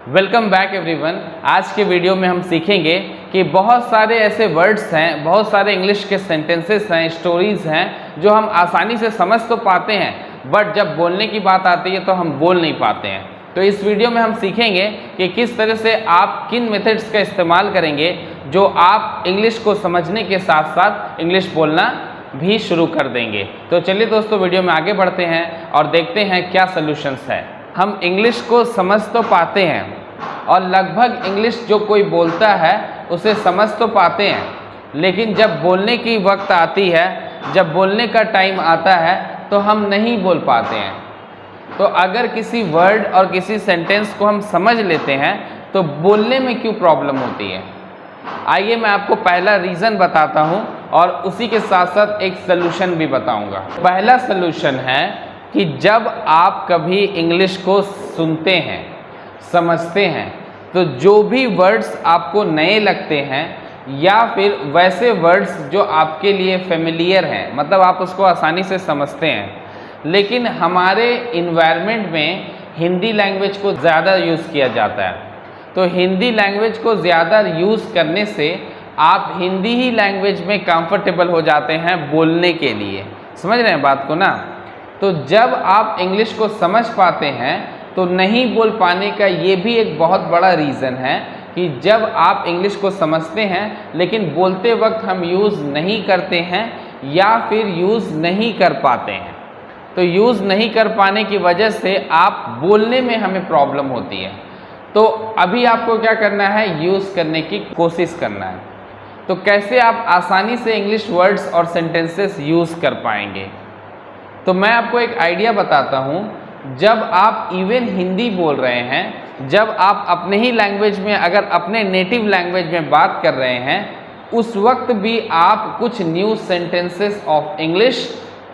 Welcome back everyone. आज के video में हम सीखेंगे कि बहुत सारे ऐसे वर्ड्स हैं, बहुत सारे इंग्लिश के सेंटेंसेस हैं, स्टोरीज हैं जो हम आसानी से समझ तो पाते हैं, बट जब बोलने की बात आती है तो हम बोल नहीं पाते हैं। तो इस वीडियो में हम सीखेंगे कि किस तरह से आप किन मेथड्स का इस्तेमाल करेंगे जो आप इंग्लिश को समझने के साथ साथ इंग्लिश बोलना भी शुरू कर देंगे। तो चलिए दोस्तों, वीडियो में आगे बढ़ते हैं और देखते हैं क्या सॉल्यूशंस है। हम इंग्लिश को समझ तो पाते हैं और लगभग इंग्लिश जो कोई बोलता है उसे समझ तो पाते हैं, लेकिन जब बोलने की वक्त आती है, जब बोलने का टाइम आता है तो हम नहीं बोल पाते हैं। तो अगर किसी वर्ड और किसी सेंटेंस को हम समझ लेते हैं तो बोलने में क्यों प्रॉब्लम होती है? आइए मैं आपको पहला रीज़न बताता हूँ और उसी के साथ साथ एक सलूशन भी बताऊँगा। पहला सलूशन है कि जब आप कभी इंग्लिश को सुनते हैं, समझते हैं, तो जो भी वर्ड्स आपको नए लगते हैं या फिर वैसे वर्ड्स जो आपके लिए फेमिलियर हैं, मतलब आप उसको आसानी से समझते हैं, लेकिन हमारे इन्वायरमेंट में हिंदी लैंग्वेज को ज़्यादा यूज़ किया जाता है। तो हिंदी लैंग्वेज को ज़्यादा यूज़ करने से आप हिंदी ही लैंग्वेज में कंफर्टेबल हो जाते हैं बोलने के लिए। समझ रहे हैं बात को ना? तो जब आप इंग्लिश को समझ पाते हैं तो नहीं बोल पाने का ये भी एक बहुत बड़ा रीज़न है कि जब आप इंग्लिश को समझते हैं लेकिन बोलते वक्त हम यूज़ नहीं करते हैं या फिर यूज़ नहीं कर पाते हैं। तो यूज़ नहीं कर पाने की वजह से आप बोलने में हमें प्रॉब्लम होती है। तो अभी आपको क्या करना है? यूज़ करने की कोशिश करना है। तो कैसे आप आसानी से इंग्लिश वर्ड्स और सेंटेंसेस यूज़ कर पाएंगे? तो मैं आपको एक आइडिया बताता हूँ। जब आप इवन हिंदी बोल रहे हैं, जब आप अपने ही लैंग्वेज में, अगर अपने नेटिव लैंग्वेज में बात कर रहे हैं, उस वक्त भी आप कुछ न्यू सेंटेंसेस ऑफ इंग्लिश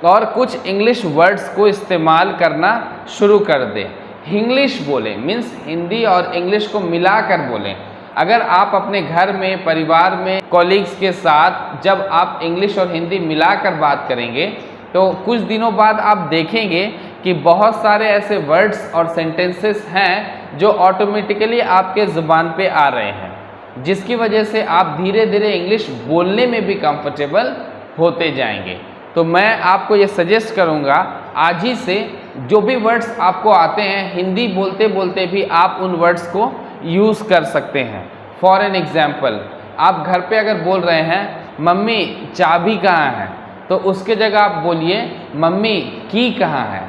और कुछ इंग्लिश वर्ड्स को इस्तेमाल करना शुरू कर दें। इंग्लिश बोलें, मीन्स हिंदी और इंग्लिश को मिलाकर बोलें। अगर आप अपने घर में, परिवार में, कॉलीग्स के साथ जब आप इंग्लिश और हिंदी मिलाकर बात करेंगे तो कुछ दिनों बाद आप देखेंगे कि बहुत सारे ऐसे वर्ड्स और सेंटेंसेस हैं जो ऑटोमेटिकली आपके ज़ुबान पे आ रहे हैं, जिसकी वजह से आप धीरे धीरे इंग्लिश बोलने में भी कंफर्टेबल होते जाएंगे। तो मैं आपको ये सजेस्ट करूँगा आज ही से, जो भी वर्ड्स आपको आते हैं हिंदी बोलते बोलते भी आप उन वर्ड्स को यूज़ कर सकते हैं। फॉर एन एग्ज़ाम्पल, आप घर पे अगर बोल रहे हैं मम्मी चाबी कहाँ है, तो उसके जगह आप बोलिए मम्मी की कहाँ है।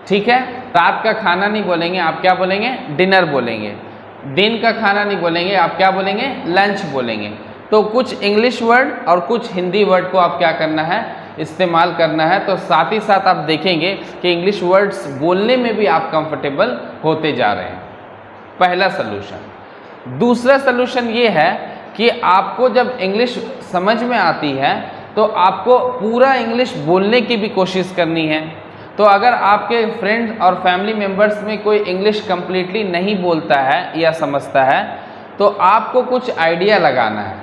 ठीक है? रात का खाना नहीं बोलेंगे, आप क्या बोलेंगे? डिनर बोलेंगे। दिन का खाना नहीं बोलेंगे, आप क्या बोलेंगे? लंच बोलेंगे। तो कुछ इंग्लिश वर्ड और कुछ हिंदी वर्ड को आप क्या करना है? इस्तेमाल करना है। तो साथ ही साथ आप देखेंगे कि इंग्लिश वर्ड्स बोलने में भी आप कंफर्टेबल होते जा रहे हैं। पहला सलूशन। दूसरा सलूशन ये है कि आपको जब इंग्लिश समझ में आती है तो आपको पूरा इंग्लिश बोलने की भी कोशिश करनी है। तो अगर आपके फ्रेंड्स और फैमिली मेम्बर्स में कोई इंग्लिश कम्प्लीटली नहीं बोलता है या समझता है तो आपको कुछ आइडिया लगाना है।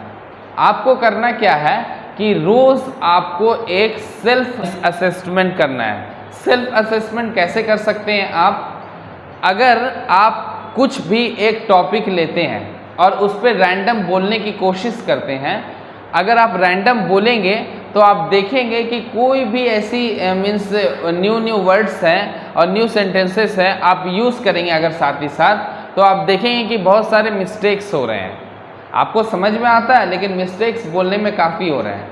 आपको करना क्या है कि रोज़ आपको एक सेल्फ असेसमेंट करना है। सेल्फ असेसमेंट कैसे कर सकते हैं आप? अगर आप कुछ भी एक टॉपिक लेते हैं और उस पर रैंडम बोलने की कोशिश करते हैं, अगर आप रैंडम बोलेंगे तो आप देखेंगे कि कोई भी ऐसी मीन्स न्यू वर्ड्स हैं और न्यू सेंटेंसेस हैं आप यूज़ करेंगे अगर साथ ही साथ, तो आप देखेंगे कि बहुत सारे मिस्टेक्स हो रहे हैं। आपको समझ में आता है लेकिन मिस्टेक्स बोलने में काफ़ी हो रहे हैं।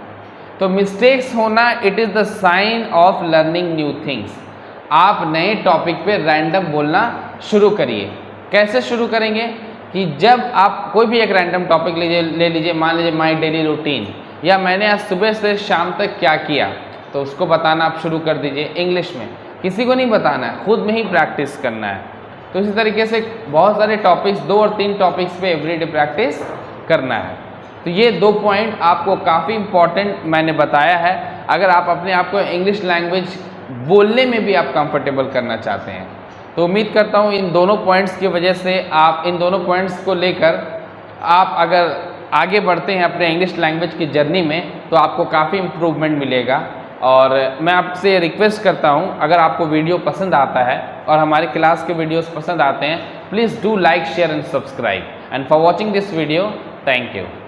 तो मिस्टेक्स होना it is the sign of learning new things. आप नए टॉपिक पे रैंडम बोलना शुरू करिए। कैसे शुरू करेंगे? कि जब आप कोई भी एक रैंडम टॉपिक ले लीजिए, मान लीजिए माई डेली रूटीन, या मैंने आज सुबह से शाम तक क्या किया, तो उसको बताना आप शुरू कर दीजिए इंग्लिश में। किसी को नहीं बताना है, खुद में ही प्रैक्टिस करना है। तो इसी तरीके से बहुत सारे टॉपिक्स, 2 और 3 टॉपिक्स पे एवरीडे प्रैक्टिस करना है। तो ये 2 पॉइंट आपको काफ़ी इम्पॉर्टेंट मैंने बताया है अगर आप अपने आप को इंग्लिश लैंग्वेज बोलने में भी आप कंफर्टेबल करना चाहते हैं। तो उम्मीद करता हूँ इन दोनों पॉइंट्स की वजह से, आप इन दोनों पॉइंट्स को लेकर आप अगर आगे बढ़ते हैं अपने इंग्लिश लैंग्वेज की जर्नी में तो आपको काफ़ी इम्प्रूवमेंट मिलेगा। और मैं आपसे रिक्वेस्ट करता हूँ, अगर आपको वीडियो पसंद आता है और हमारे क्लास के वीडियोस पसंद आते हैं please do like, share and subscribe. And for watching this video, thank you.